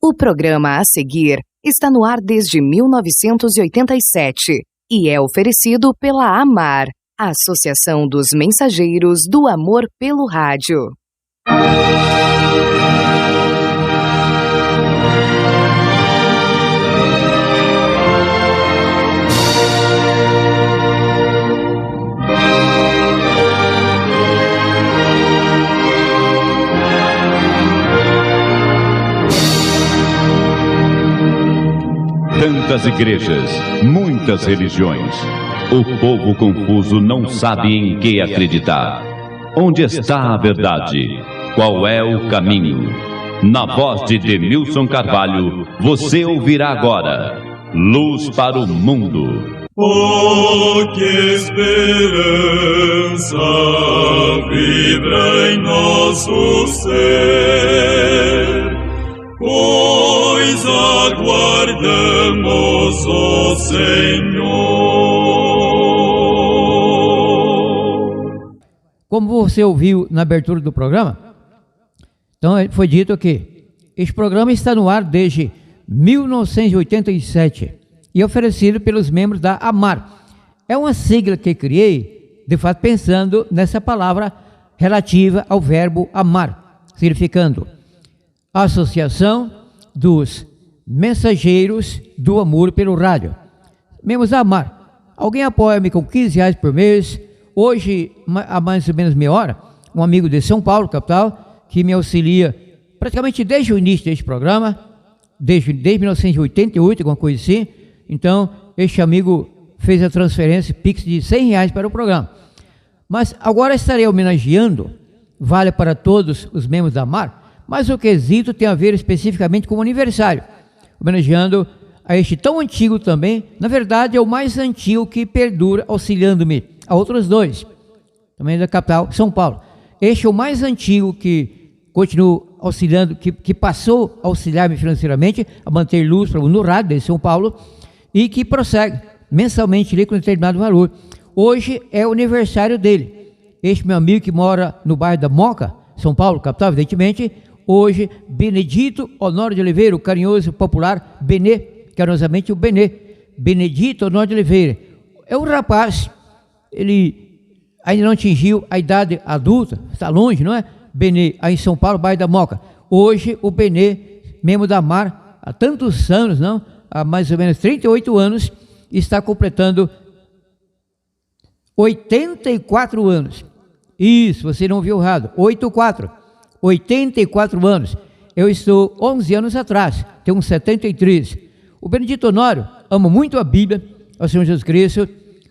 O programa a seguir está no ar desde 1987 e é oferecido pela AMAR, Associação dos Mensageiros do Amor pelo Rádio. Tantas igrejas, muitas religiões. O povo confuso não sabe em que acreditar. Onde está a verdade? Qual é o caminho? Na voz de Demilson Carvalho, você ouvirá agora Luz para o Mundo. Oh, que esperança vibra em nosso ser, pois aguardamos o Senhor. Como você ouviu na abertura do programa, então foi dito que este programa está no ar desde 1987 e oferecido pelos membros da AMAR. É uma sigla que criei, de fato, pensando nessa palavra relativa ao verbo amar, significando Associação dos Mensageiros do Amor pelo Rádio. Membros da AMAR. Alguém apoia-me com R$15 por mês. Hoje, há mais ou menos meia hora, um amigo de São Paulo, capital, que me auxilia praticamente desde o início deste programa, desde 1988, alguma coisa assim. Então, este amigo fez a transferência Pix de R$100 para o programa. Mas agora estarei homenageando, vale para todos os membros da AMAR, mas o quesito tem a ver especificamente com o aniversário, homenageando a este tão antigo também, na verdade é o mais antigo que perdura, auxiliando-me a outros dois, também da capital, São Paulo. Este é o mais antigo que continua auxiliando, que passou a auxiliar-me financeiramente, a manter luz no rádio de São Paulo, e que prossegue mensalmente ali com um determinado valor. Hoje é o aniversário dele. Este meu amigo que mora no bairro da Moca, São Paulo, capital, evidentemente. Hoje, Benedito Honório de Oliveira, o carinhoso popular Benê, carinhosamente o Benê. Benedito Honório de Oliveira. É um rapaz, ele ainda não atingiu a idade adulta, está longe, não é? Benê, aí em São Paulo, bairro da Moca. Hoje, o Benê, membro da AMAR, há tantos anos, não? Há mais ou menos 38 anos, está completando 84 anos. Isso, você não viu errado, 84 anos. Eu estou 11 anos atrás, tenho uns 73. O Benedito Honório ama muito a Bíblia, ao Senhor Jesus Cristo,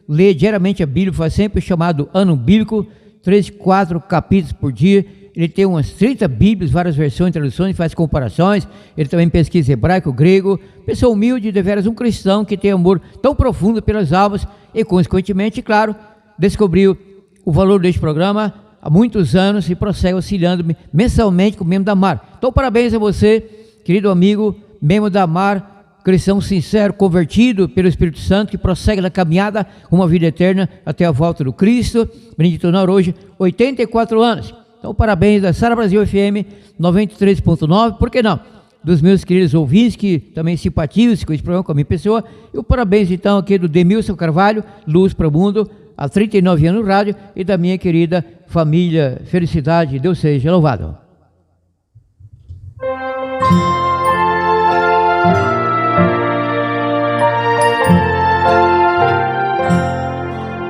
lê diariamente a Bíblia, faz sempre o chamado ano bíblico, 3, 4 capítulos por dia. Ele tem umas 30 Bíblias, várias versões, traduções, faz comparações. Ele também pesquisa hebraico, grego. Pessoa humilde, deveras um cristão que tem amor tão profundo pelas almas e, consequentemente, claro, descobriu o valor deste programa há muitos anos e prossegue auxiliando-me mensalmente como membro da AMAR. Então, parabéns a você, querido amigo, membro da AMAR, cristão sincero, convertido pelo Espírito Santo, que prossegue na caminhada uma vida eterna até a volta do Cristo. Benedito Honório, hoje, 84 anos. Então, parabéns da Sara Brasil FM 93.9, por que não? Dos meus queridos ouvintes que também simpatizam com esse programa, com a minha pessoa. E o parabéns, então, aqui do Demilson Carvalho, Luz para o Mundo, há 39 anos no rádio, e da minha querida família. Felicidade, Deus seja louvado.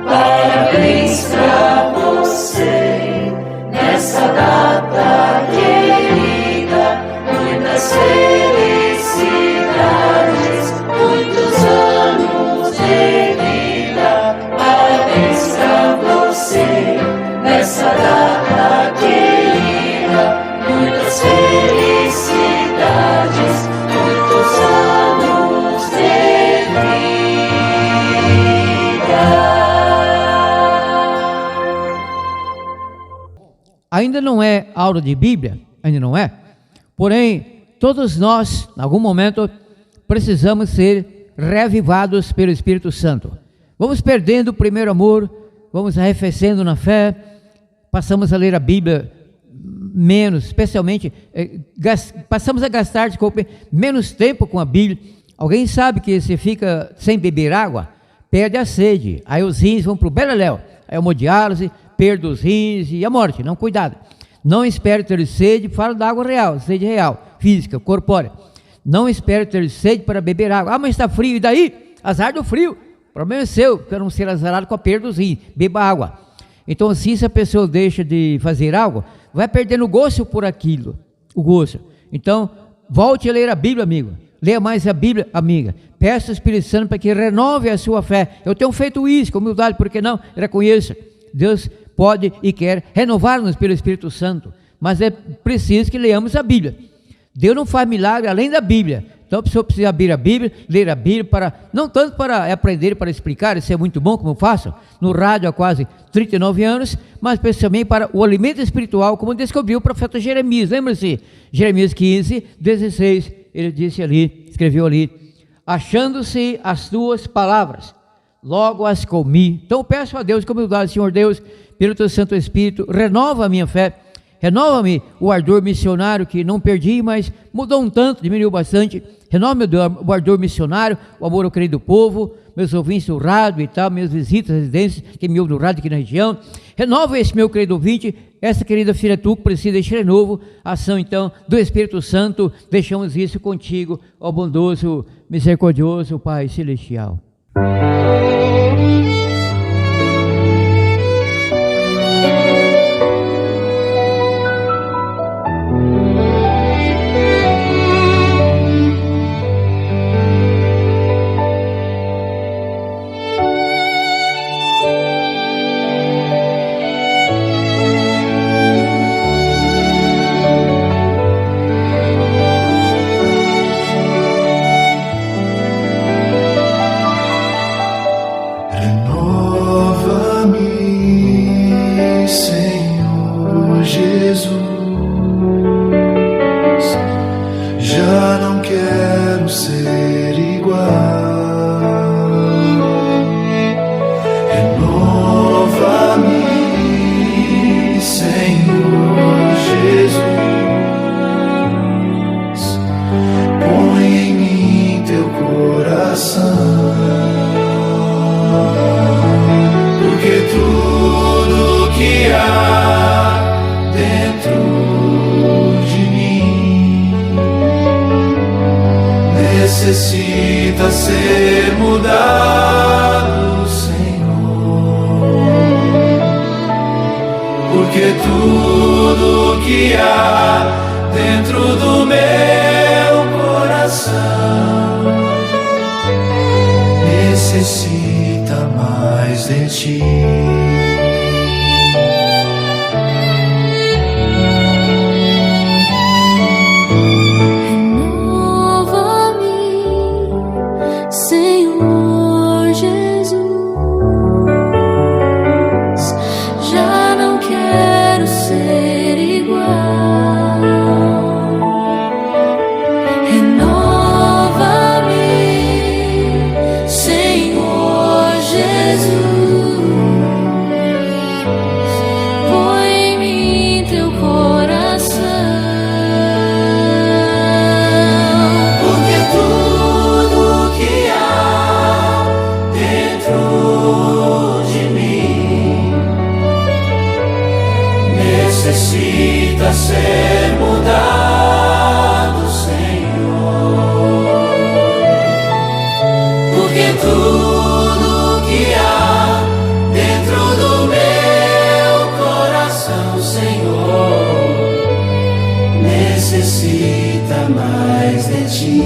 Parabéns pra você nessa data querida, muitas felicidades, muitos anos de vida. Parabéns pra você nessa data querida, muitas felicidades, muitos anos de vida. Ainda não é aula de Bíblia, ainda não é. Porém, todos nós, em algum momento, precisamos ser reavivados pelo Espírito Santo. Vamos perdendo o primeiro amor, vamos arrefecendo na fé, passamos a ler a Bíblia menos, especialmente, passamos a gastar, desculpe, menos tempo com a Bíblia. Alguém sabe que se fica sem beber água, perde a sede, aí os rins vão para o beleléu, aí a hemodiálise, perda os rins e a morte. Não, cuidado, não espere ter sede, fala da água real, sede real, física, corpórea. Não espere ter sede para beber água. Ah, mas está frio, e daí? Azar do frio, o problema é seu, para não ser azarado com a perda dos rins, beba água. Então, se essa pessoa deixa de fazer algo, vai perdendo o gosto por aquilo, o gosto. Então, volte a ler a Bíblia, amigo. Leia mais a Bíblia, amiga. Peça ao Espírito Santo para que renove a sua fé. Eu tenho feito isso com humildade, porque não? Reconheça. Deus pode e quer renovar-nos pelo Espírito Santo, mas é preciso que leamos a Bíblia. Deus não faz milagre além da Bíblia. Então a pessoa precisa abrir a Bíblia, ler a Bíblia, não tanto para aprender, para explicar, isso é muito bom, como eu faço no rádio há quase 39 anos, mas especialmente para o alimento espiritual, como descobriu o profeta Jeremias. Lembra-se? Jeremias 15, 16, ele disse ali, escreveu ali: achando-se as tuas palavras, logo as comi. Então peço a Deus com humildade: Senhor Deus, pelo teu Santo Espírito, renova a minha fé, renova-me o ardor missionário, que não perdi, mas mudou um tanto, diminuiu bastante. Renova-me o ardor missionário, o amor ao querido povo, meus ouvintes do rádio e tal, meus visitas, residentes que me ouvem no rádio aqui na região. Renova esse meu querido ouvinte, essa querida filha tua que precisa deste renovo, ação então do Espírito Santo. Deixamos isso contigo, ó bondoso, misericordioso Pai Celestial. Necessita ser mudado, Senhor, porque tudo que há dentro do meu coração necessita mais de ti. Necessita ser mudado, Senhor, porque tudo que há dentro do meu coração, Senhor, necessita mais de ti.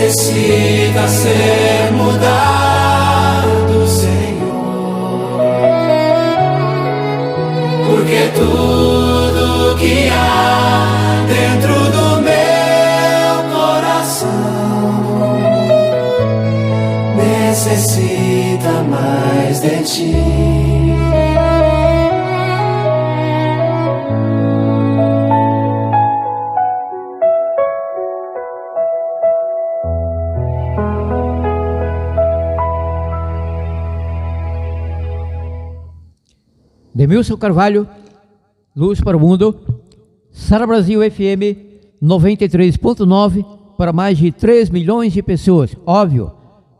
necessita ser mudado, Senhor, porque tudo que há dentro do meu coração necessita mais de ti. Demilson Carvalho, Luz para o Mundo, Sara Brasil FM 93.9 para mais de 3 milhões de pessoas. Óbvio,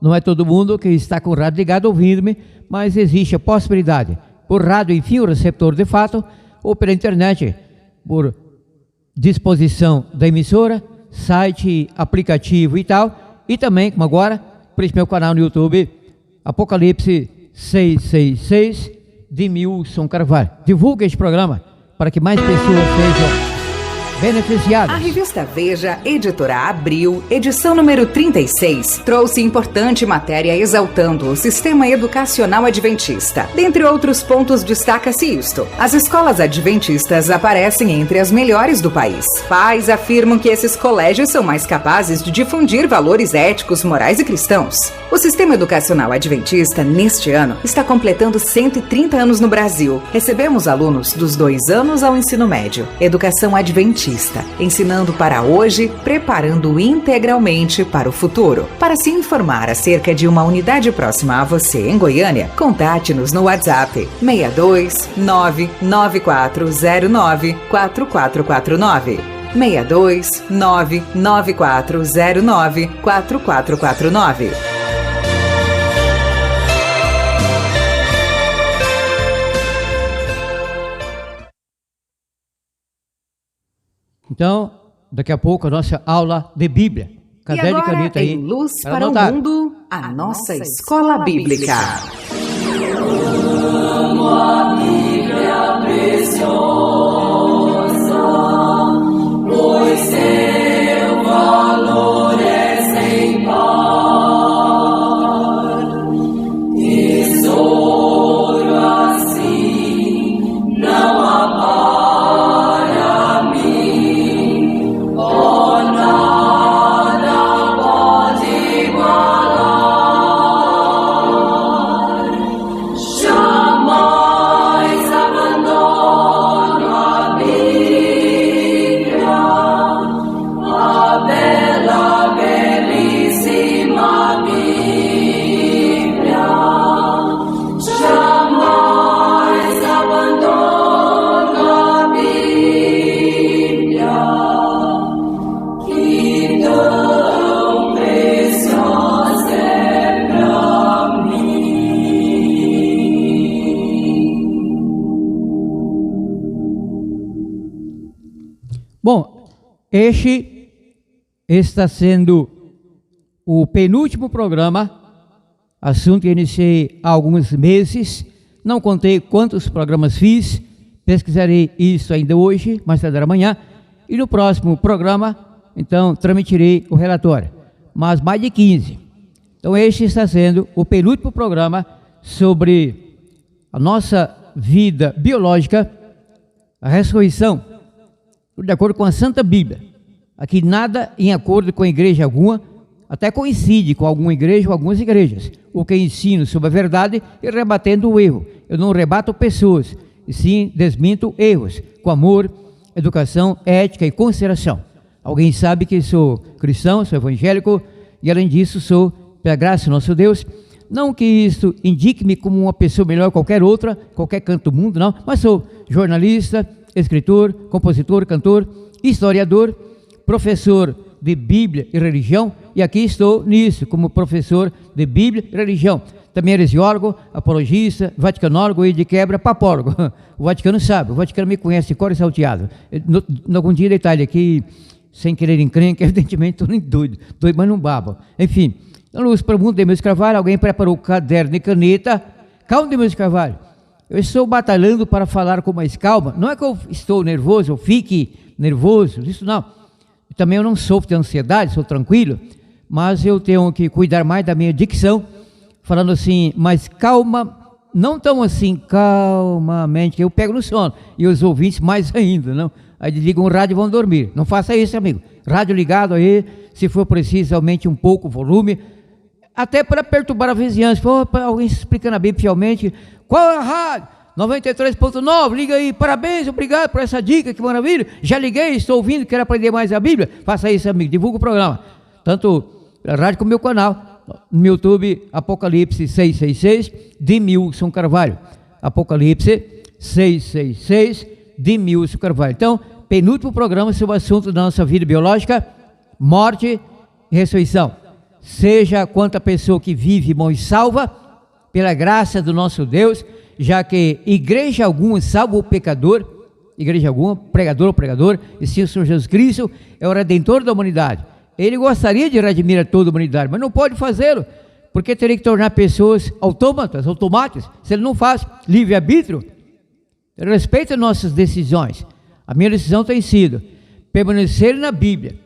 não é todo mundo que está com o rádio ligado ouvindo-me, mas existe a possibilidade, por rádio, enfim, o receptor de fato, ou pela internet, por disposição da emissora, site, aplicativo e tal, e também, como agora, por esse meu canal no YouTube, Apocalipse 666, de Milson Carvalho. Divulgue este programa para que mais pessoas sejam beneficiadas. A revista Veja, editora Abril, edição número 36, trouxe importante matéria exaltando o sistema educacional adventista. Dentre outros pontos, destaca-se isto: as escolas adventistas aparecem entre as melhores do país. Pais afirmam que esses colégios são mais capazes de difundir valores éticos, morais e cristãos. O sistema educacional adventista, neste ano, está completando 130 anos no Brasil. Recebemos alunos dos 2 anos ao ensino médio. Educação adventista, ensinando para hoje, preparando integralmente para o futuro. Para se informar acerca de uma unidade próxima a você em Goiânia, contate-nos no WhatsApp 62 99409 4449. 62 99409 4449. Então, daqui a pouco a nossa aula de Bíblia. Caderno E agora, e caneta aí. em Luz para anotar. o Mundo, a nossa escola bíblica. Amo a Bíblia preciosa, pois seu valor é sem par. Tesouro assim não há para mim, oh, nada pode igualar. Jamais abandono a Bíblia, a bela, belíssima Bíblia. Jamais abandono a Bíblia, que tão preciosa é pra mim. Bom, este está sendo o penúltimo programa, assunto que iniciei há alguns meses. Não contei quantos programas fiz, pesquisarei isso ainda hoje, mais tarde amanhã, e no próximo programa, então, transmitirei o relatório, mas mais de 15. Então, este está sendo o penúltimo programa sobre a nossa vida biológica, a ressurreição, de acordo com a Santa Bíblia. Aqui nada em acordo com a igreja alguma, até coincide com alguma igreja ou algumas igrejas. O que ensino sobre a verdade e rebatendo o erro. Eu não rebato pessoas, e sim desminto erros, com amor, educação, ética e consideração. Alguém sabe que sou cristão, sou evangélico, e além disso sou, pela graça do nosso Deus, não que isso indique-me como uma pessoa melhor que qualquer outra, qualquer canto do mundo, não, mas sou jornalista, escritor, compositor, cantor, historiador, professor de Bíblia e religião, e aqui estou nisso, como professor de Bíblia e religião. Também heresiólogo, apologista, vaticanólogo e de quebra, papólogo. O Vaticano sabe, o Vaticano me conhece de cor e salteado. Algum dia detalhe aqui, sem querer encrenca, evidentemente estou nem doido, mas não babo. Enfim, Luz para o Mundo, Demilson Carvalho, alguém preparou caderno e caneta. Calma, Demilson Carvalho, eu estou batalhando para falar com mais calma. Não é que eu estou nervoso, eu fique nervoso, isso não. Também eu não sofro de ansiedade, sou tranquilo, mas eu tenho que cuidar mais da minha dicção, falando assim, mas calma, não tão assim, calmamente, que eu pego no sono, e os ouvintes mais ainda, não? Aí ligam o rádio e vão dormir. Não faça isso, amigo. Rádio ligado aí, se for preciso, aumente um pouco o volume, até para perturbar a vizinhança. Alguém explicando a Bíblia fielmente, qual é a rádio? 93.9, liga aí, parabéns, obrigado por essa dica, que maravilha, já liguei, estou ouvindo, quero aprender mais a Bíblia. Faça isso, amigo, divulga o programa, tanto a rádio como o meu canal, no YouTube, Apocalipse 666, de Milson Carvalho, Apocalipse 666, de Milson Carvalho. Então, penúltimo programa sobre o assunto da nossa vida biológica, morte e ressurreição. Seja quanta pessoa que vive, morre salva, pela graça do nosso Deus, já que igreja alguma salva o pecador, igreja alguma, pregador ou pregador, e sim o Senhor Jesus Cristo é o Redentor da humanidade. Ele gostaria de redimir a toda a humanidade, mas não pode fazê-lo, porque teria que tornar pessoas autômatas, se ele não faz livre-arbítrio. Respeita nossas decisões. A minha decisão tem sido permanecer na Bíblia,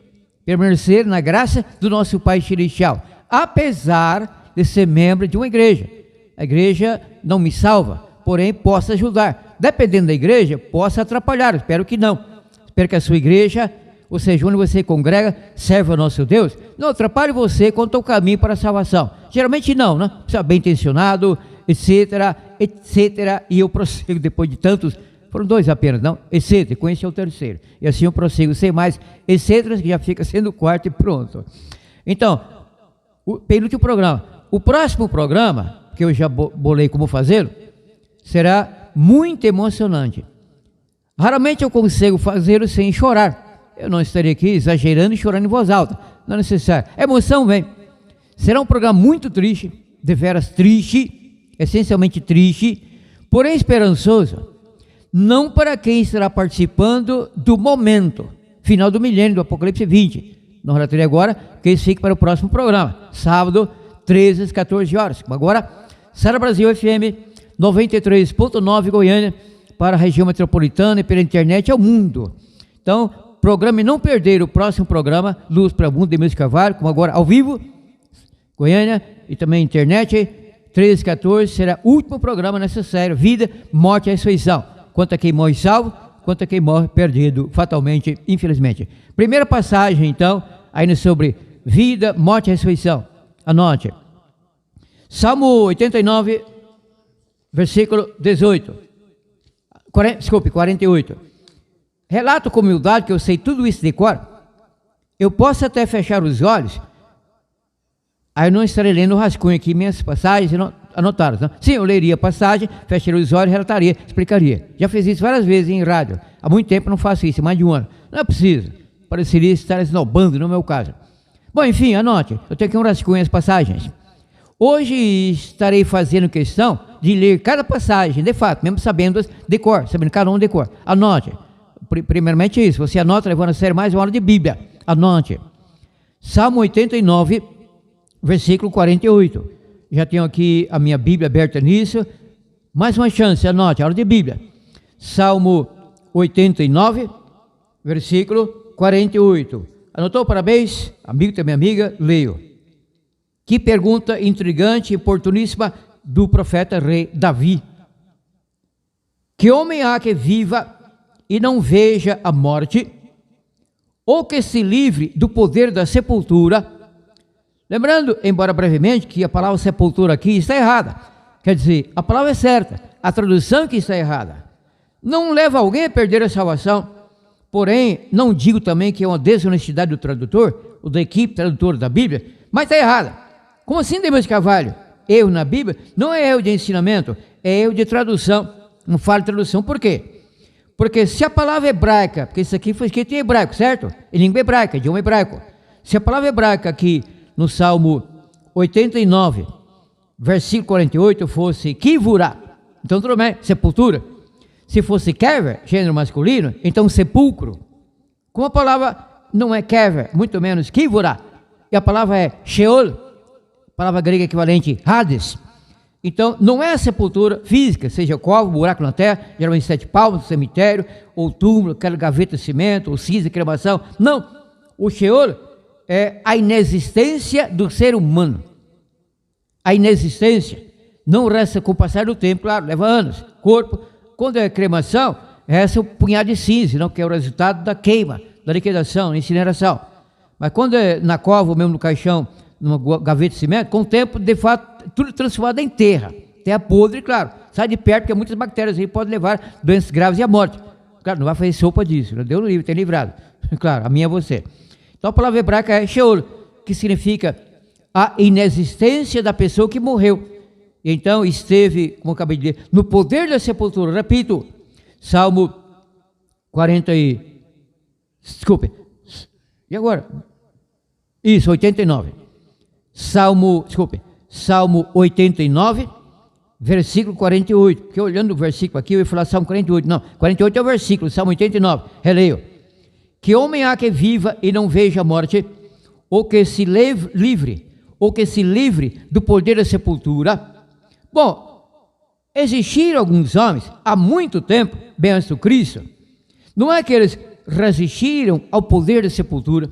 permanecer na graça do nosso Pai Celestial, apesar de ser membro de uma igreja. A igreja não me salva, porém posso ajudar. Dependendo da igreja, posso atrapalhar, espero que não. Espero que a sua igreja, ou seja, onde você congrega, serve ao nosso Deus, não atrapalhe você quanto ao caminho para a salvação. Geralmente não, né? Precisa bem intencionado, etc, etc, e eu prossigo depois de tantos, foram 2 apenas, não? Etc, com esse é o terceiro. E assim eu prossigo, sem mais, etc, que já fica sendo o 4 e pronto. Então, o penúltimo programa. O próximo programa, que eu já bolei como fazê-lo, será muito emocionante. Raramente eu consigo fazê-lo sem chorar. Eu não estaria aqui exagerando e chorando em voz alta. Não é necessário. A emoção vem. Será um programa muito triste, deveras triste, essencialmente triste, porém esperançoso. Não para quem estará participando do momento, final do milênio, do Apocalipse 20. Não relatarei agora, que isso fique para o próximo programa. Sábado, 13 às 14 horas. Agora, Sara Brasil FM 93.9 Goiânia, para a região metropolitana e pela internet ao mundo. Então, programa e não perder o próximo programa, Luz para o Mundo, de Milson Carvalho, como agora ao vivo, Goiânia, e também internet, 13 14, será o último programa nessa série, Vida, Morte e Ressurreição. Quanto a quem morre salvo, quanto a quem morre perdido, fatalmente, infelizmente. Primeira passagem, então, ainda sobre vida, morte e ressurreição. Anote. Salmo 89, versículo 48. Relato com humildade que eu sei tudo isso de cor. Eu posso até fechar os olhos, aí eu não estarei lendo o rascunho aqui, minhas passagens anotadas. Não? Sim, eu leria a passagem, fecharia os olhos, relataria, explicaria. Já fiz isso várias vezes em rádio. Há muito tempo eu não faço isso, mais de um ano. Não é preciso. Pareceria estar esnobando, no meu caso. Bom, enfim, anote. Eu tenho aqui um rascunho as passagens. Hoje estarei fazendo questão de ler cada passagem, de fato, mesmo sabendo de cor, sabendo cada um de cor. Anote. Primeiramente isso, você anota, levando a sério mais uma hora de Bíblia. Anote. Salmo 89, versículo 48. Já tenho aqui a minha Bíblia aberta nisso. Mais uma chance, anote, a hora de Bíblia. Salmo 89, versículo 48. Anotou? Parabéns, amigo e minha amiga, leio. Que pergunta intrigante e oportuníssima do profeta rei Davi. Que homem há que viva e não veja a morte, ou que se livre do poder da sepultura? Lembrando, embora brevemente, que a palavra sepultura aqui está errada. Quer dizer, a palavra é certa, a tradução que está errada. Não leva alguém a perder a salvação. Porém, não digo também que é uma desonestidade do tradutor, ou da equipe tradutora da Bíblia, mas está errada. Como assim, Deus Carvalho? Erro na Bíblia não é erro de ensinamento, é erro de tradução. Não falo de tradução, por quê? Porque se a palavra hebraica, porque isso aqui foi escrito em hebraico, certo? Em língua hebraica, idioma hebraico. Se a palavra hebraica aqui no Salmo 89, versículo 48, fosse kivurá, então tudo bem, sepultura. Se fosse kever, gênero masculino, então sepulcro. Como a palavra não é kever, muito menos kivurá, e a palavra é sheol, palavra grega equivalente Hades. Então, não é a sepultura física, seja qual, buraco na terra, geralmente 7 palmos, cemitério, ou túmulo, aquela gaveta de cimento, ou cinza, cremação. Não, o Sheol é a inexistência do ser humano. A inexistência não resta com o passar do tempo, claro, leva anos. Corpo, quando é cremação, resta um punhado de cinza, não, que é o resultado da queima, da liquidação, incineração. Mas quando é na cova, ou mesmo no caixão, numa gaveta de cimento, com o tempo, de fato, tudo transformado em terra. Terra podre, claro, sai de perto, porque muitas bactérias aí podem levar doenças graves e a morte. Claro, não vai fazer sopa disso, Deus no livre, tem livrado. Claro, a minha é você. Então a palavra hebraica é Sheol, que significa a inexistência da pessoa que morreu. E então esteve, como eu acabei de dizer, no poder da sepultura. Repito, Salmo 40 e... Desculpe. E agora? Isso, 89. Salmo 89, versículo 48. Porque olhando o versículo aqui, eu ia falar Salmo 48. Não, 48 é o versículo, Salmo 89. Releio. Que homem há que viva e não veja a morte, ou que se livre do poder da sepultura. Bom, existiram alguns homens há muito tempo, bem antes do Cristo. Não é que eles resistiram ao poder da sepultura.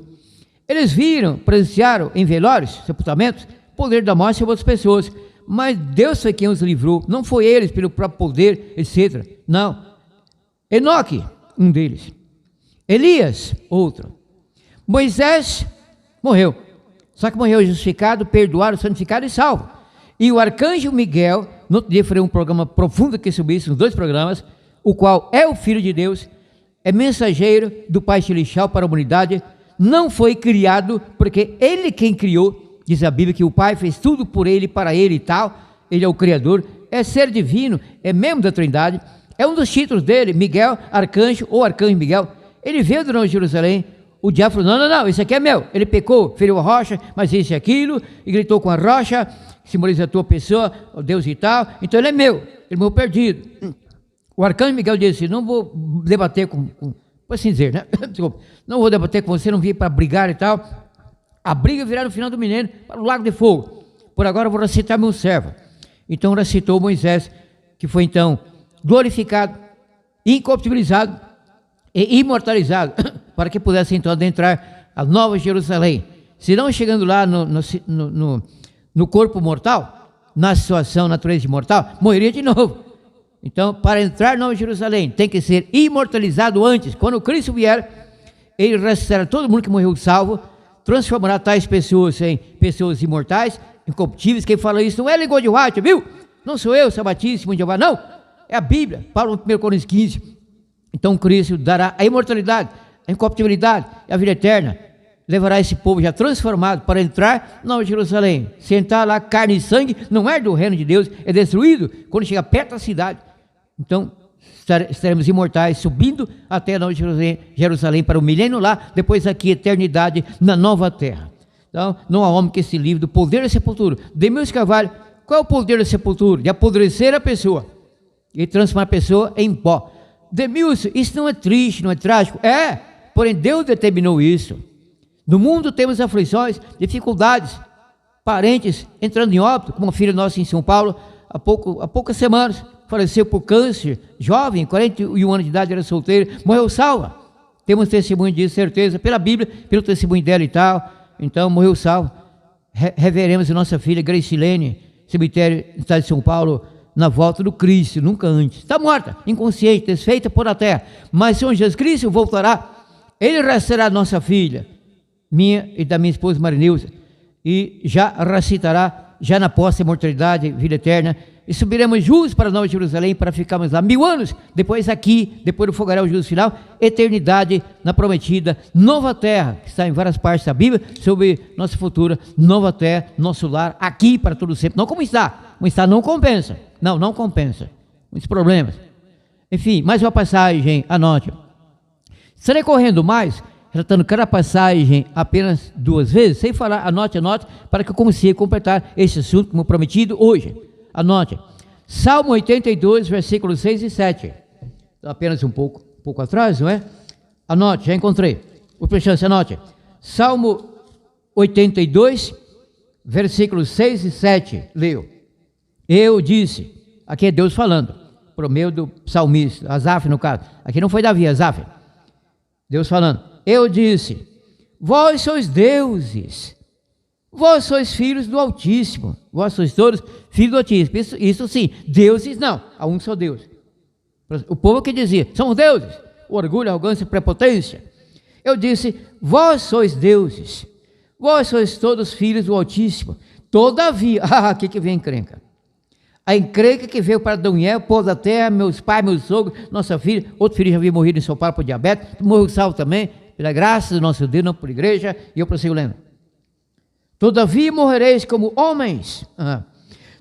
Eles viram, presenciaram em velórios, sepultamentos, poder da morte sobre outras pessoas. Mas Deus foi quem os livrou. Não foi eles pelo próprio poder, etc. Não. Enoque, um deles. Elias, outro. Moisés morreu. Só que morreu justificado, perdoado, santificado e salvo. E o arcanjo Miguel, no outro dia farei um programa profundo que sobre isso, nos 2 programas, o qual é o Filho de Deus, é mensageiro do Pai Celestial para a humanidade, não foi criado, porque ele quem criou, diz a Bíblia que o Pai fez tudo por ele, para ele e tal, ele é o Criador, é ser divino, é membro da Trindade, é um dos títulos dele, Miguel, arcanjo ou arcanjo Miguel. Ele veio do Nova Jerusalém, o diabo falou, não, esse aqui é meu. Ele pecou, feriu a rocha, mas isso e aquilo, e gritou com a rocha, que simboliza a tua pessoa, o Deus e tal, então ele é meu, ele morreu perdido. O arcanjo Miguel disse, não vou debater com por assim dizer, né? Desculpa, não vou debater com você, não vim para brigar e tal. A briga virá no final do milênio para o lago de fogo. Por agora eu vou recitar meu servo. Então recitou Moisés, que foi então glorificado, incorruptibilizado e imortalizado, para que pudesse então adentrar a Nova Jerusalém. Se não chegando lá no corpo mortal, na situação natureza mortal, morreria de novo. Então, para entrar na Nova Jerusalém, tem que ser imortalizado antes. Quando Cristo vier, ele ressuscitará todo mundo que morreu salvo, transformará tais pessoas em pessoas imortais, incorruptíveis. Quem fala isso não é Ligou de White, viu? Não sou eu, Sabatíssimo de Jeová, não. É a Bíblia, Paulo 1 Coríntios 15. Então Cristo dará a imortalidade, a incorruptibilidade e a vida eterna. Levará esse povo já transformado para entrar na Nova Jerusalém. Sentar lá, carne e sangue, não é do reino de Deus, é destruído quando chega perto da cidade. Então estaremos imortais, subindo até a Nova Jerusalém para o milênio lá, depois aqui eternidade na nova terra. Então não há homem que se livre do poder da sepultura. Demilson Carvalho, qual é o poder da sepultura? De apodrecer a pessoa e transformar a pessoa em pó. Demilson, isso não é triste, não é trágico? É, porém Deus determinou isso. No mundo temos aflições, dificuldades, parentes entrando em óbito, como uma filha nossa em São Paulo, há poucas semanas, faleceu por câncer, jovem, 41 anos de idade, era solteira, morreu salva. Temos testemunho disso, certeza, pela Bíblia, pelo testemunho dela e tal. Então, morreu salva. Reveremos a nossa filha Gracilene, cemitério no estado de São Paulo, na volta do Cristo, nunca antes. Está morta, inconsciente, desfeita por a terra. Mas Senhor Jesus Cristo voltará, ele restará nossa filha, minha e da minha esposa Marineuza, e já recitará, já na pós-imortalidade, vida eterna, e subiremos justos para Nova Jerusalém, para ficarmos lá 1000 anos, depois aqui, depois do fogaréu justo final, eternidade na prometida nova terra, que está em várias partes da Bíblia, sobre nossa futura nova terra, nosso lar, aqui para todo sempre. Não como está não compensa, não compensa, muitos problemas. Enfim, mais uma passagem, anote. Estarei correndo mais, tratando cada passagem apenas 2 vezes, sem falar, anote, para que eu consiga completar esse assunto como prometido hoje. Anote, Salmo 82, versículos 6 e 7, apenas um pouco atrás, não é? Anote, já encontrei, vou prestar chance, anote, Salmo 82, versículos 6 e 7, leio, eu disse, aqui é Deus falando, por meio do salmista, Asaf no caso, aqui não foi Davi, Asaf, Deus falando, eu disse, vós sois deuses, vós sois filhos do Altíssimo, vós sois todos filhos do Altíssimo. Isso sim, deuses não, há um só Deus. O povo que dizia, somos deuses, orgulho, arrogância, prepotência. Eu disse, vós sois deuses, vós sois todos filhos do Altíssimo. Todavia, aqui que vem a encrenca. A encrenca que veio para Adão e Eva, pôs da terra, meus pais, meus sogros, nossa filha, outro filho já havia morrido em São Paulo por diabetes, morreu salvo também, pela graça do nosso Deus, não por igreja, e eu prossigo lendo. Todavia morrereis como homens,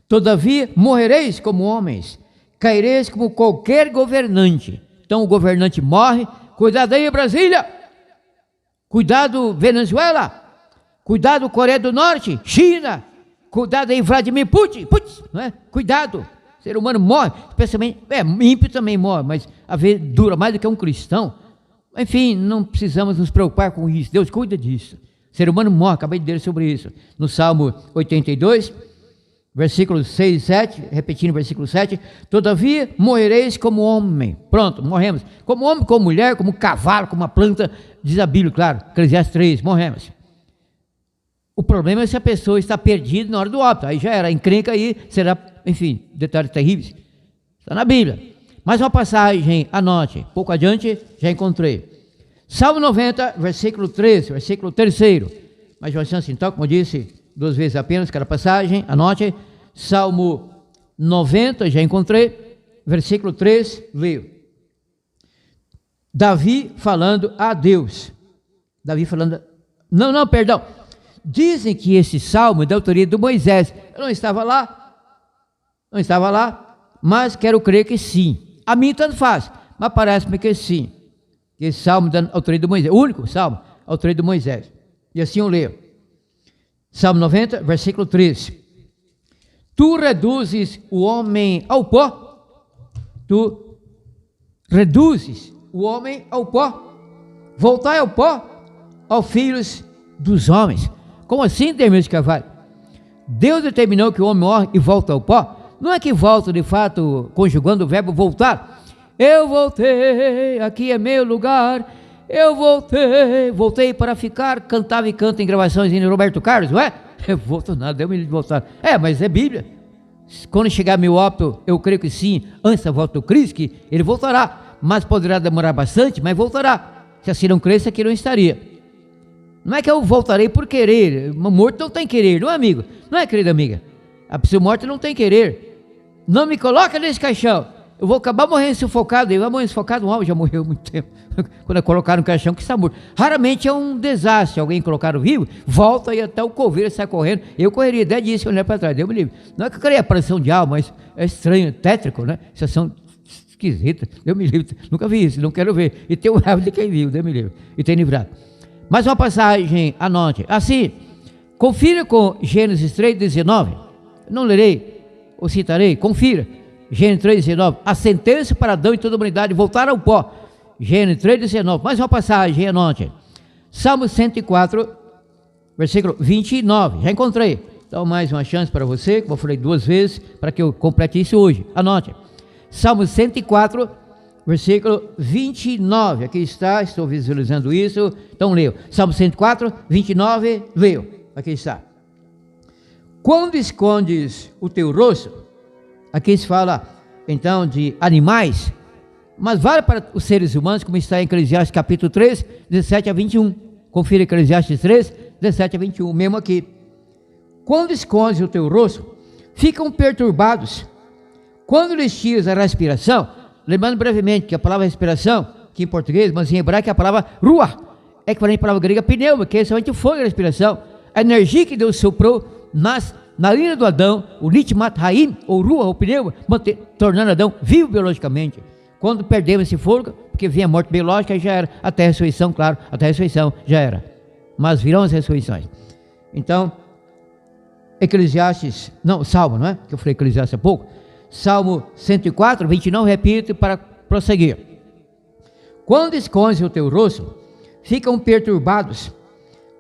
todavia morrereis como homens, caireis como qualquer governante. Então o governante morre, cuidado aí Brasília, cuidado Venezuela, cuidado Coreia do Norte, China, cuidado aí Vladimir Putin, não é? Cuidado, o ser humano morre, especialmente, ímpio também morre, mas a vez dura mais do que um cristão. Enfim, não precisamos nos preocupar com isso, Deus cuida disso. O ser humano morre, acabei de ler sobre isso, no Salmo 82, versículos 6 e 7, repetindo o versículo 7, todavia morrereis como homem, pronto, morremos, como homem, como mulher, como cavalo, como uma planta, diz a Bíblia, claro, Eclesiastes 3, morremos. O problema é se a pessoa está perdida na hora do óbito, aí já era, encrenca aí, será, enfim, detalhes terríveis, está na Bíblia. Mais uma passagem, anote, pouco adiante, já encontrei. Salmo 90, versículo 13, versículo 3º, mas uma chance então, como eu disse, 2 vezes apenas cada passagem, anote, Salmo 90, já encontrei, versículo 3, leio. Davi falando a Deus, perdão, dizem que esse salmo é da autoria de Moisés, eu não estava lá, mas quero crer que sim, a mim tanto faz, mas parece-me que sim, que esse salmo é da autoria de Moisés, o único salmo, autoria de Moisés, e assim eu leio, Salmo 90, versículo 13, tu reduzes o homem ao pó, voltai ao pó, aos filhos dos homens. Como assim, Demir de Carvalho? Deus determinou que o homem morre e volta ao pó? Não é que volta de fato, conjugando o verbo voltar. Eu voltei, aqui é meu lugar, eu voltei para ficar, cantava e canta em gravações em Roberto Carlos, não é? Eu volto nada, Deus me livre de voltar. Mas é Bíblia. Quando chegar meu óbito, eu creio que sim, antes da volta do Cristo, que ele voltará, mas poderá demorar bastante, mas voltará. Se assim não cresce, aqui não estaria. Não é que eu voltarei por querer, o morto não tem querer, não é amigo? Não é, querida amiga? A pessoa morta não tem querer. Não me coloca nesse caixão, eu vou acabar morrendo sufocado. Eu vou morrer sufocado, um homem já morreu há muito tempo. Quando colocaram no caixão que está morto. Raramente é um desastre, alguém colocar vivo, volta e até o coveiro sai correndo. Eu correria 10 dias se olhar para trás, Deus me livre. Não é que eu queria aparição de alma, mas é estranho, tétrico, né? Sensação esquisita, Deus me livre. Nunca vi isso, não quero ver. E tem o raiva de quem viu, Deus me livre. E tem livrado. Mais uma passagem, anote. Assim, confira com Gênesis 3:19. Não lerei, ou citarei, confira. Gênesis 3:19. A sentença para Adão e toda a humanidade voltar ao pó. Gênesis 3:19. Mais uma passagem, anote. Salmo 104, versículo 29. Já encontrei. Então, mais uma chance para você, como eu falei 2 vezes, para que eu complete isso hoje. Anote. Salmo 104, versículo 29. Aqui está, estou visualizando isso. Então, leio. Salmo 104, 29, leio. Aqui está. Quando escondes o teu rosto, aqui se fala, então, de animais, mas vale para os seres humanos, como está em Eclesiastes capítulo 3, 17 a 21. Confira Eclesiastes 3, 17 a 21, mesmo aqui. Quando escondes o teu rosto, ficam perturbados. Quando lhes tiras a respiração, lembrando brevemente que a palavra respiração, que em português, mas em hebraico é a palavra ruach, é equivalente à palavra grega pneuma, que é somente o fogo da respiração, a energia que Deus soprou na narina do Adão, o nitmat haim, ou ruach, ou pneuma, tornando Adão vivo biologicamente. Quando perdemos esse fogo, porque vem a morte biológica, aí já era, até a ressurreição, claro, até a ressurreição já era, mas virão as ressurreições. Então, Salmo, não é? Que eu falei Eclesiastes há pouco, Salmo 104, 29, repito para prosseguir. Quando escondes o teu rosto, ficam perturbados.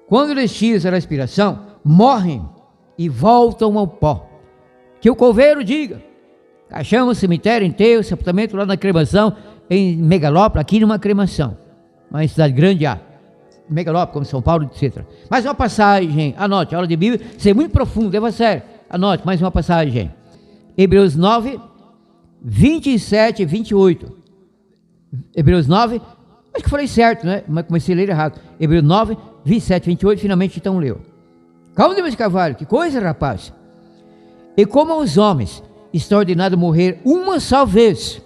Quando lhes tiras a respiração, morrem e voltam ao pó. Que o coveiro diga, caixão, cemitério, enterro, sepultamento lá na cremação, em Megalópolis, aqui numa cremação, uma cidade grande há. megalópole, como São Paulo, etc. Mais uma passagem, anote, a aula de Bíblia, isso é muito profundo, leva a sério. Anote, mais uma passagem. Hebreus 9, 27 e 28. Hebreus 9, acho que falei certo, né? Mas comecei a ler errado. Hebreus 9, 27 e 28, finalmente então leu. Calma, Deus de Carvalho, que coisa, rapaz. E como aos homens está ordenado morrer uma só vez,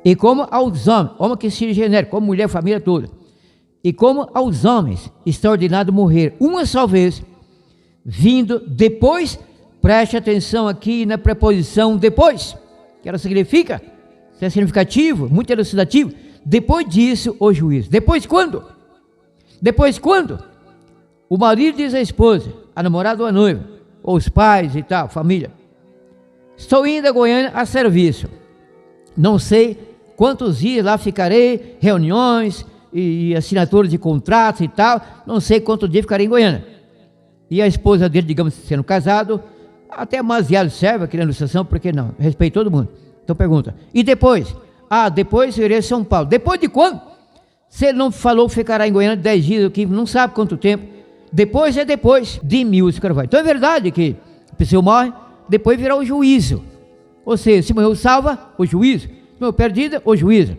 e como aos homens, homem que se genérico, como mulher, família toda, e como aos homens está ordenado morrer uma só vez, vindo depois, preste atenção aqui na preposição depois, que ela significa, isso é significativo, muito elucidativo, depois disso o juízo. Depois quando? Depois quando? O marido diz à esposa, a namorada ou a noiva, ou os pais e tal, família, estou indo a Goiânia a serviço, não sei quantos dias lá ficarei, reuniões e assinatura de contratos e tal, não sei quanto dia ficarei em Goiânia. E a esposa dele, digamos, sendo casado, até demasiado serve aqui na ilustração, porque não, respeito todo mundo. Então pergunta, e depois? Depois eu irei a São Paulo. Depois de quando? Se ele não falou ficará em Goiânia 10 dias, aqui, não sabe quanto tempo. Depois é depois de mil, esse cara vai. Então é verdade que a pessoa morre, depois virá o juízo. Ou seja, se morreu salva, o juízo. Se morreu perdida, o juízo.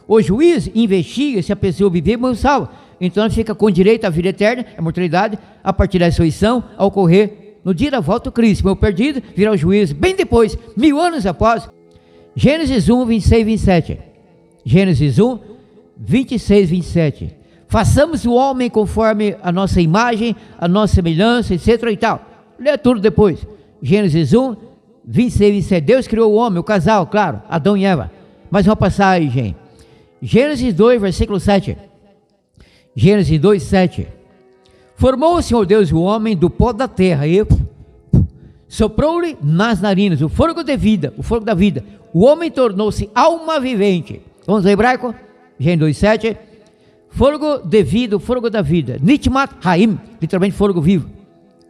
O juiz investiga se a pessoa viver, morreu salva. Então ela fica com direito à vida eterna, a mortalidade, a partir da ressurreição, a ocorrer no dia da volta do Cristo. Se morreu perdida, virá o juízo, bem depois, 1000 anos após. Gênesis 1, 26, 27. Gênesis 1, 26, 27. Façamos o homem conforme a nossa imagem, a nossa semelhança, etc. e tal. Lê tudo depois. Gênesis 1, 26, 27. Deus criou o homem, o casal, claro, Adão e Eva. Mais uma passagem. Gênesis 2, versículo 7. Gênesis 2, 7. Formou o Senhor Deus o homem do pó da terra e soprou-lhe nas narinas o fôlego de vida, o fôlego da vida. O homem tornou-se alma vivente. Vamos ao hebraico? Gênesis 2, 7. Fôlego de vida, o fôlego da vida. Nitmat Haim, literalmente fôlego vivo.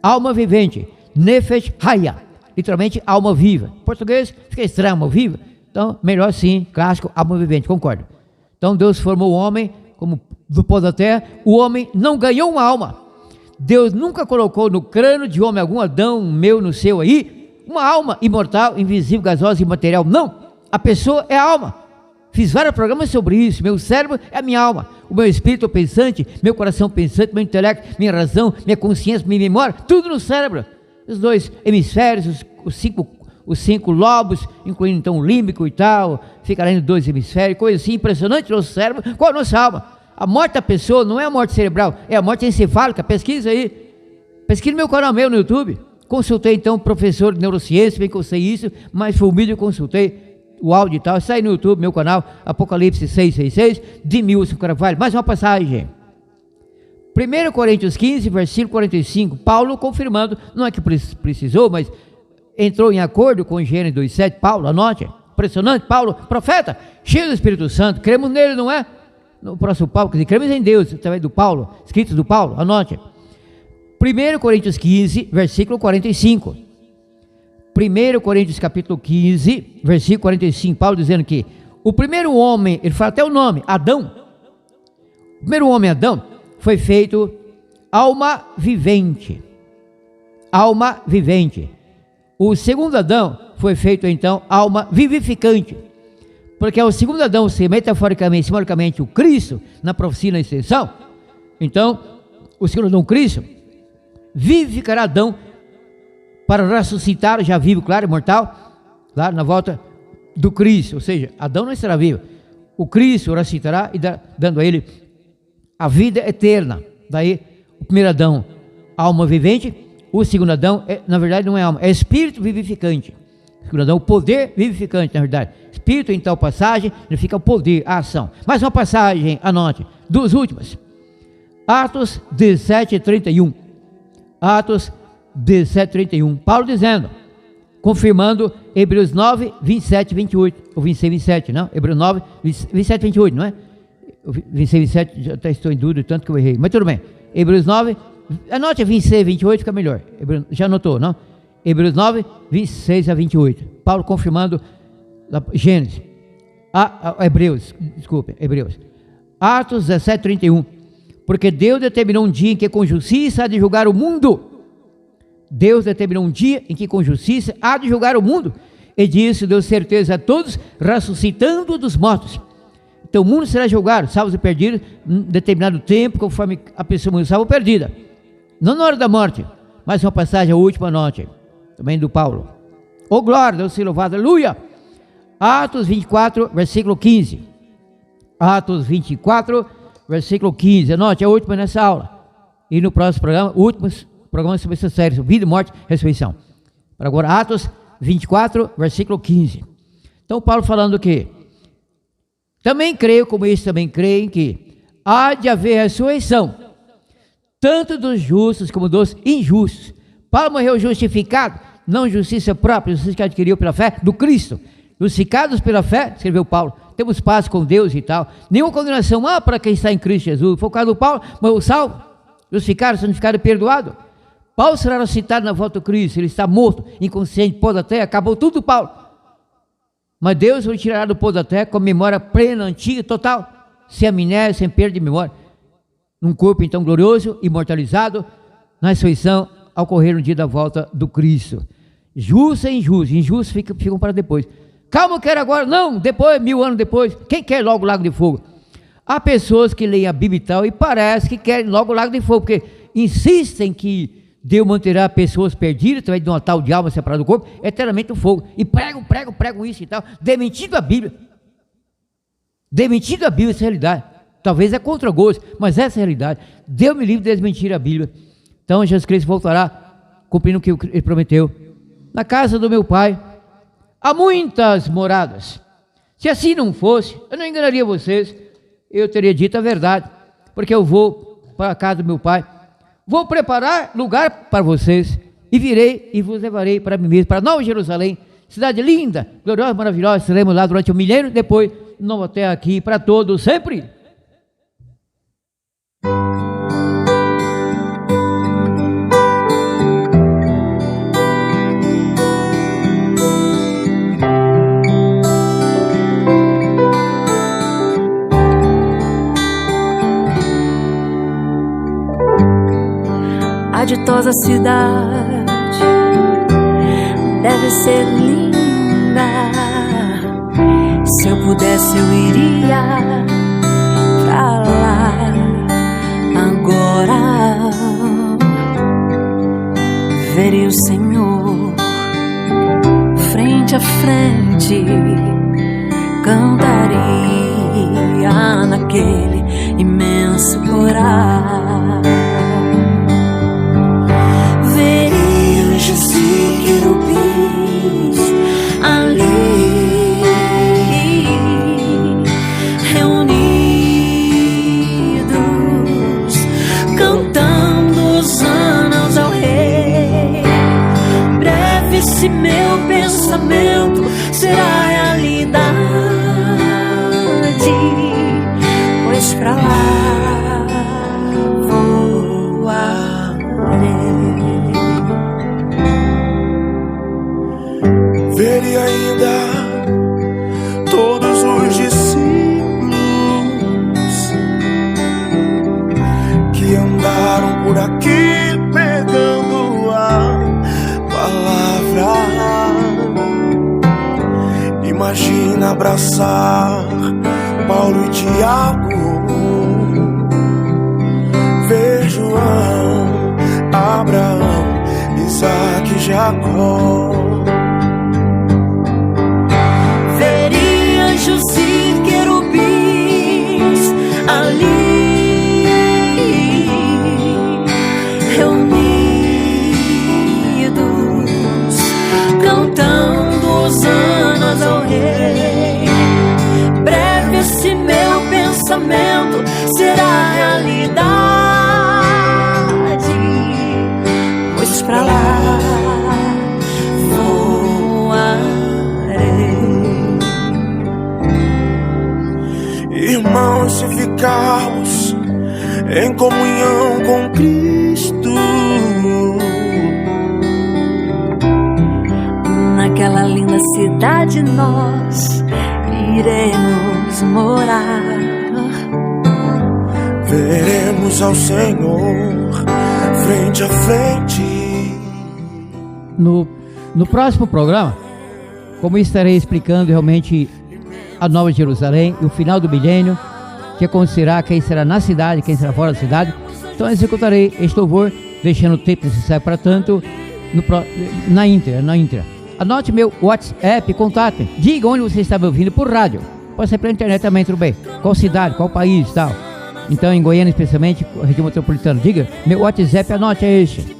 Alma vivente. Nefesh Haya, literalmente alma viva. Em português fica estranho, alma viva. Então, melhor sim, clássico, alma vivente, concordo. Então Deus formou o homem como do pó da terra. O homem não ganhou uma alma. Deus nunca colocou no crânio de homem algum, Adão, meu, no seu aí, uma alma imortal, invisível, gasosa e imaterial. Não, a pessoa é a alma. Fiz vários programas sobre isso. Meu cérebro é a minha alma, o meu espírito pensante, meu coração pensante, meu intelecto, minha razão, minha consciência, minha memória, tudo no cérebro. Os 2 hemisférios, os 5 lobos, incluindo então o límbico e tal, fica além dos 2 hemisférios, coisa assim impressionante no nosso cérebro. Qual é a nossa alma? A morte da pessoa não é a morte cerebral, é a morte encefálica. Pesquisa aí, pesquisa no meu canal no YouTube. Consultei então o professor de neurociência, bem que eu sei isso, mas foi humilde, eu consultei o áudio e tal, sai no YouTube, meu canal, Apocalipse 666, de Milson Carvalho. Mais uma passagem. 1 Coríntios 15, versículo 45, Paulo confirmando, não é que precisou, mas entrou em acordo com Gênesis 2,7, Paulo, anote, impressionante, Paulo, profeta, cheio do Espírito Santo, cremos nele, não é? No próximo Paulo, quer dizer, cremos em Deus, através do Paulo, escritos do Paulo, anote. 1 Coríntios 15, versículo 45. 1 Coríntios capítulo 15, versículo 45, Paulo dizendo que o primeiro homem, ele fala até o nome, Adão, o primeiro homem, Adão, foi feito alma vivente, alma vivente. O segundo Adão foi feito então alma vivificante, porque o segundo Adão, se metaforicamente, simbolicamente, o Cristo, na profecia e na extensão, então, o segundo Adão, Cristo, vivificará Adão, para ressuscitar, já vivo, claro, imortal, claro, na volta do Cristo, ou seja, Adão não estará vivo, o Cristo ressuscitará e dando a ele a vida eterna. Daí, o primeiro Adão, alma vivente, o segundo Adão, na verdade não é alma, é espírito vivificante. O segundo Adão, o poder vivificante, na verdade. Espírito, em tal passagem, significa o poder, a ação. Mais uma passagem, anote, duas últimas. Atos 17, 31. Atos 17:31, Paulo dizendo, confirmando Hebreus 9, 27 e 28, ou 26 e 27, não? Hebreus 9, 27 e 28, não é? 26 e 27, já estou em dúvida, tanto que eu errei, mas tudo bem. Hebreus 9, anote 26 e 28, fica melhor. Já anotou, não? Hebreus 9, 26 a 28, Paulo confirmando Gênesis, Hebreus. Atos 17:31. Porque Deus determinou um dia em que com justiça há de julgar o mundo. Deus determinou um dia em que com justiça há de julgar o mundo. E disse, deu certeza a todos, ressuscitando dos mortos. Então o mundo será julgado, salvos e perdidos, em determinado tempo, conforme a pessoa salva ou perdida. Não na hora da morte, mas uma passagem, a última noite, também do Paulo. Oh glória, Deus seja louvado, aleluia. Atos 24, versículo 15. Atos 24, versículo 15. Anote, é a última nessa aula. E no próximo programa, o último programa sobre essa série, vida, morte, ressurreição. Para agora, Atos 24, versículo 15. Então Paulo falando o quê? Também creio, como eles também creem, que há de haver ressurreição, tanto dos justos como dos injustos. Paulo morreu justificado, não justiça própria, justiça que adquiriu pela fé do Cristo. Justificados pela fé, escreveu Paulo, temos paz com Deus e tal. Nenhuma condenação há para quem está em Cristo Jesus. Foi o caso do Paulo, morreu salvo, justificado, santificado e perdoado. Paulo será ressuscitado na volta do Cristo, ele está morto, inconsciente, pó da terra, acabou tudo Paulo. Mas Deus o tirará do pó da terra com memória plena, antiga, total, sem amnésia, sem perda de memória. Num corpo então glorioso, imortalizado, na ressurreição, ao correr no dia da volta do Cristo. Justo e injusto, injustos ficam para depois. Calma, eu quero agora, não, depois, 1000 anos depois, quem quer logo o lago de fogo? Há pessoas que leem a Bíblia e tal, e parece que querem logo o lago de fogo, porque insistem que Deus manterá pessoas perdidas, através de uma tal de alma separada do corpo, eternamente no fogo, e pregam isso e tal, demitindo a Bíblia, essa realidade. Talvez é contra gosto, mas essa é a realidade. Deus me livre de desmentir a Bíblia. Então Jesus Cristo voltará, cumprindo o que ele prometeu. Na casa do meu Pai há muitas moradas. Se assim não fosse, eu não enganaria vocês, eu teria dito a verdade, porque eu vou para a casa do meu Pai, vou preparar lugar para vocês, e virei e vos levarei para mim mesmo, para Nova Jerusalém, cidade linda, gloriosa, maravilhosa. Estaremos lá durante 1 milênio, depois nova terra aqui para todos sempre. A ditosa cidade deve ser linda. Se eu pudesse eu iria pra lá agora. Veria o Senhor frente a frente, cantaria naquele imenso coral. Anjos e querubins ali reunidos, cantando hosanas ao Rei. Breve esse meu pensamento será realidade, pois pra lá voarei. Veria ainda todos os discípulos que andaram por aqui pegando a palavra. Imagina abraçar Paulo e Tiago, ver João, Abraão, Isaac e Jacó. Anjos e querubins ali reunidos, cantando hosanas ao Rei. Breve esse meu pensamento será realidade, pois pra lá irmãos, se ficarmos em comunhão com Cristo, naquela linda cidade nós iremos morar. veremos ao Senhor frente a frente. No próximo programa, como estarei explicando realmente a Nova Jerusalém e o final do milênio, que acontecerá, quem será na cidade, quem será fora da cidade. Então executarei este louvor, deixando o tempo necessário para tanto na íntegra. Anote meu WhatsApp, contato. Diga onde você está me ouvindo por rádio. Pode ser pela internet também, tudo bem. Qual cidade, qual país e tal. Então, em Goiânia, especialmente, região metropolitana. Diga, meu WhatsApp, anote, é este.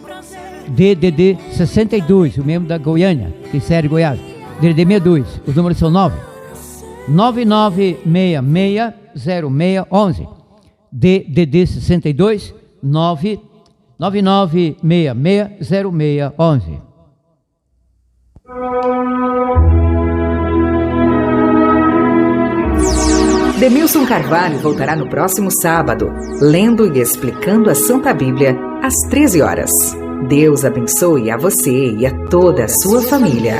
DDD 62, o membro da Goiânia, que serve Goiás. DDD 62, os números são 99660611. DDD 62 999660611. Demilson Carvalho voltará no próximo sábado, lendo e explicando a Santa Bíblia, às 13 horas. Deus abençoe a você e a toda a sua família.